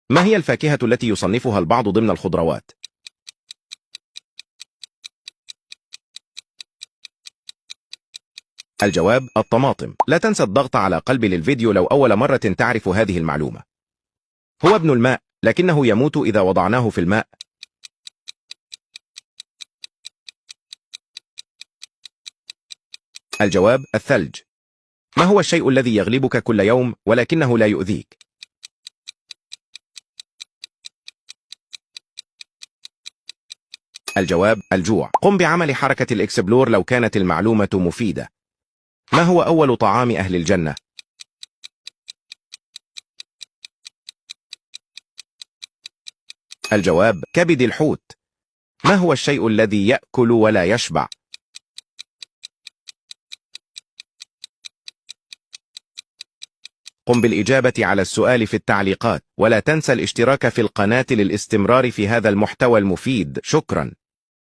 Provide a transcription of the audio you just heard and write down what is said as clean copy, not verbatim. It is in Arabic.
ما هي الفاكهة التي يصنفها البعض ضمن الخضروات؟ الجواب الطماطم. لا تنسى الضغط على قلبي للفيديو لو أول مرة تعرف هذه المعلومة. هو ابن الماء، لكنه يموت إذا وضعناه في الماء. الجواب الثلج. ما هو الشيء الذي يغلبك كل يوم ولكنه لا يؤذيك؟ الجواب الجوع. قم بعمل حركة الإكسبلور لو كانت المعلومة مفيدة. ما هو أول طعام أهل الجنة؟ الجواب كبد الحوت. ما هو الشيء الذي يأكل ولا يشبع؟ قم بالإجابة على السؤال في التعليقات، ولا تنسى الاشتراك في القناة للاستمرار في هذا المحتوى المفيد. شكرا.